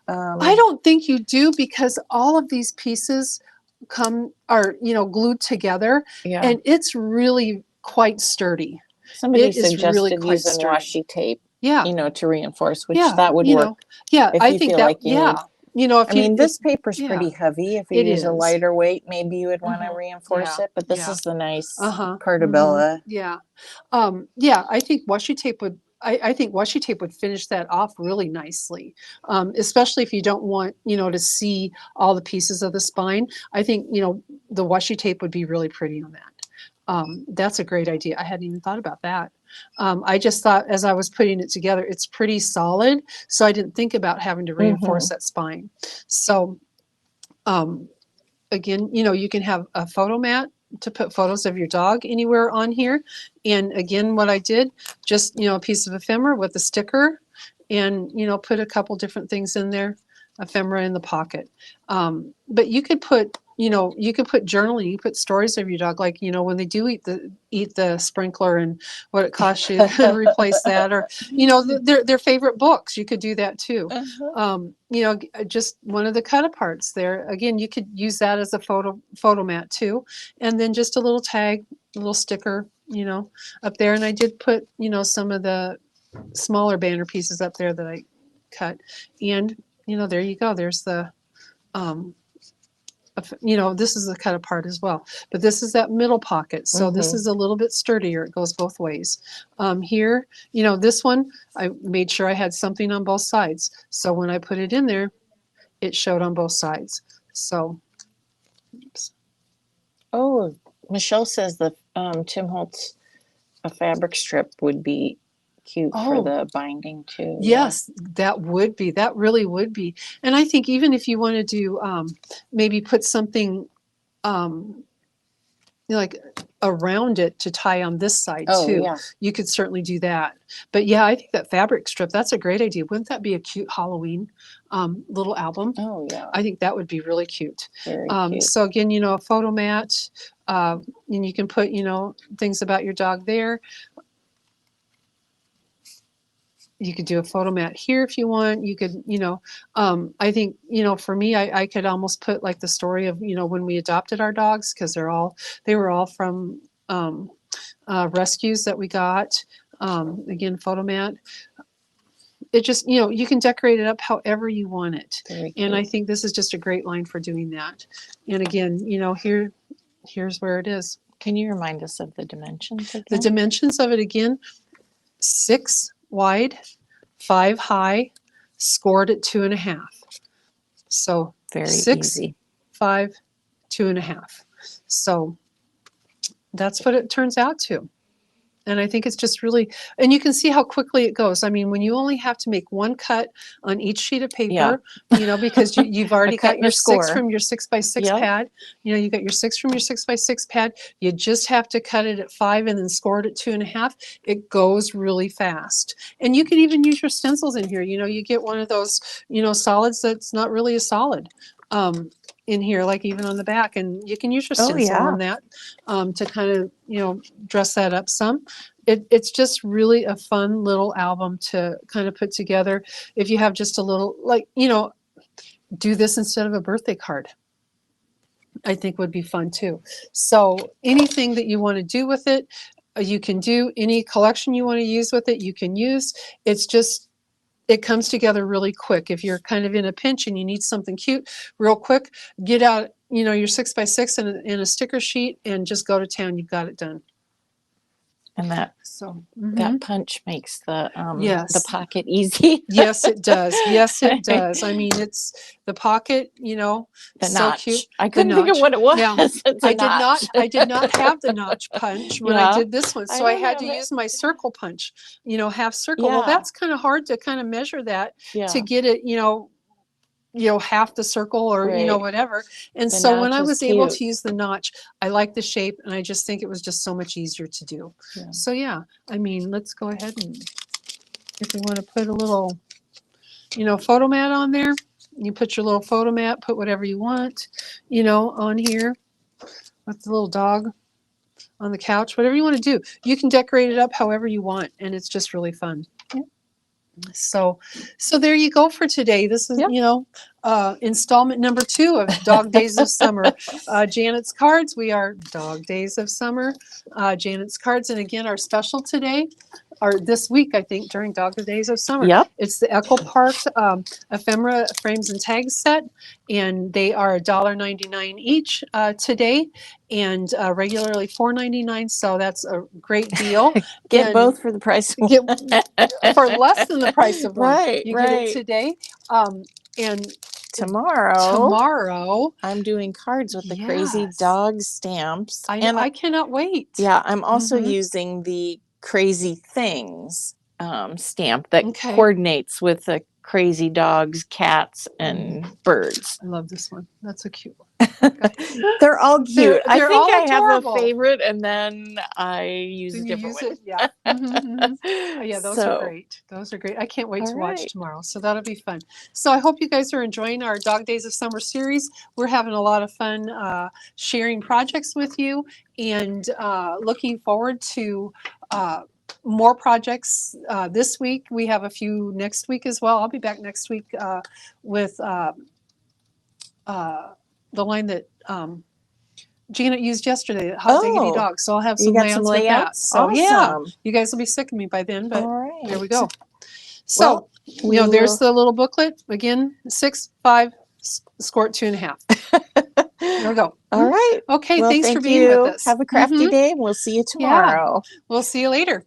I don't think you do, because all of these pieces are glued together, and it's really quite sturdy. Somebody suggested using washi tape, to reinforce, which that would work. Yeah, if I you think feel that. Like you need, this paper's yeah, pretty heavy. If you use a lighter weight, maybe you would want to reinforce it. But this is the nice Carta Bella. Yeah, I think washi tape would. I think washi tape would finish that off really nicely, especially if you don't want, to see all the pieces of the spine. I think, the washi tape would be really pretty on that. That's a great idea. I hadn't even thought about that. I just thought, as I was putting it together, it's pretty solid, so I didn't think about having to reinforce that spine. So again, you can have a photo mat to put photos of your dog anywhere on here. And again, what I did, just, a piece of ephemera with a sticker, and, put a couple different things in there, ephemera in the pocket. But you could put, you could put journaling, you put stories of your dog, like, when they do eat the sprinkler and what it costs you to replace that, or, their favorite books. You could do that too. Just one of the cut aparts there. Again, you could use that as a photo mat too. And then just a little tag, a little sticker, up there. And I did put, some of the smaller banner pieces up there that I cut. And, there you go. There's the, this is the cut apart as well, but this is that middle pocket. So this is a little bit sturdier. It goes both ways. Here, this one, I made sure I had something on both sides. So when I put it in there, it showed on both sides. So, oops. Oh, Michelle says the Tim Holtz a fabric strip would be cute for the binding too. Yes, that would be. That really would be. And I think even if you want to do maybe put something like around it to tie on this side Oh, too. yeah. You could certainly do that. But yeah, I think that fabric strip, that's a great idea. Wouldn't that be a cute Halloween little album? Oh, yeah. I think that would be really cute. Very cute. So again, you know, a photo mat, and you can put, you know, things about your dog there. You could do a photo mat here if you want. You could, you know, I think, you know, for me, I could almost put like the story of, you know, when we adopted our dogs, because they were all from rescues that we got. Again, photo mat. It just, you know, you can decorate it up however you want it. And I think this is just a great line for doing that. And again, you know, here's where it is. Can you remind us of the dimensions again? The dimensions of it again, 6 wide, 5 high, scored at 2.5. So very 6, easy. 5, 2.5. So that's what it turns out to. And I think it's just really, and you can see how quickly it goes. I mean, when you only have to make one cut on each sheet of paper, you know, because you've already got your 6 from your 6x6 pad. You know, you got your 6 from your 6x6 pad. You just have to cut it at 5 and then score it at 2.5. It goes really fast. And you can even use your stencils in here. You know, you get one of those, you know, solids that's not really a solid. In here, like even on the back, and you can use your stencil on that to kind of, you know, dress that up some. It's just really a fun little album to kind of put together. If you have just a little, like, you know, do this instead of a birthday card, I think would be fun too. So anything that you want to do with it, you can do. Any collection you want to use with it, you can use. It's just, it comes together really quick. If you're kind of in a pinch and you need something cute real quick, get out, you know, your 6x6 and a sticker sheet and just go to town. You've got it done. And that that punch makes the pocket easy. Yes, it does. Yes, it does. I mean, it's the pocket, you know, the so notch. cute. I couldn't think of what it was. Now, I did not have the notch punch when I did this one. So I had to use my circle punch, you know, half circle. Well, that's kind of hard to kind of measure that to get it, you know, half the circle or, you know, whatever. And so when I was able to use the notch, I like the shape and I just think it was just so much easier to do. So yeah, I mean, let's go ahead and if we want to put a little, you know, photo mat on there, you put your little photo mat, put whatever you want, you know, on here with the little dog on the couch, whatever you want to do. You can decorate it up however you want and it's just really fun. So there you go for today. This is, you know, installment number 2 of Dog Days of Summer. Janet's Cards. We are Dog Days of Summer. Janet's Cards. And again, our special today, or this week, I think, during Dog Days of Summer. It's the Echo Park ephemera frames and tags set. And they are $1.99 each today. And regularly $4.99, so that's a great deal. Get both for the price of one. For less than the price of one. You get it today. And tomorrow I'm doing cards with the crazy dog stamps. I cannot wait. Yeah, I'm also using the crazy things stamp that coordinates with the crazy dogs, cats, and birds. I love this one. That's a cute one. They're all cute. I think all I adorable. have a favorite, and then I use a different one. Yeah. Yeah, those are great. Those are great. I can't wait to watch tomorrow. So that'll be fun. So I hope you guys are enjoying our Dog Days of Summer series. We're having a lot of fun sharing projects with you and looking forward to more projects this week. We have a few next week as well. I'll be back next week with the line that Janet used yesterday, Hot Diggity Dog. So I'll have some layouts with that. So yeah, you guys will be sick of me by then, but there we go. So, you know, there's the little booklet. Again, 6, 5, score 2.5. There we go. All right. Okay, thanks for being with us. Have a crafty day, and we'll see you tomorrow. We'll see you later.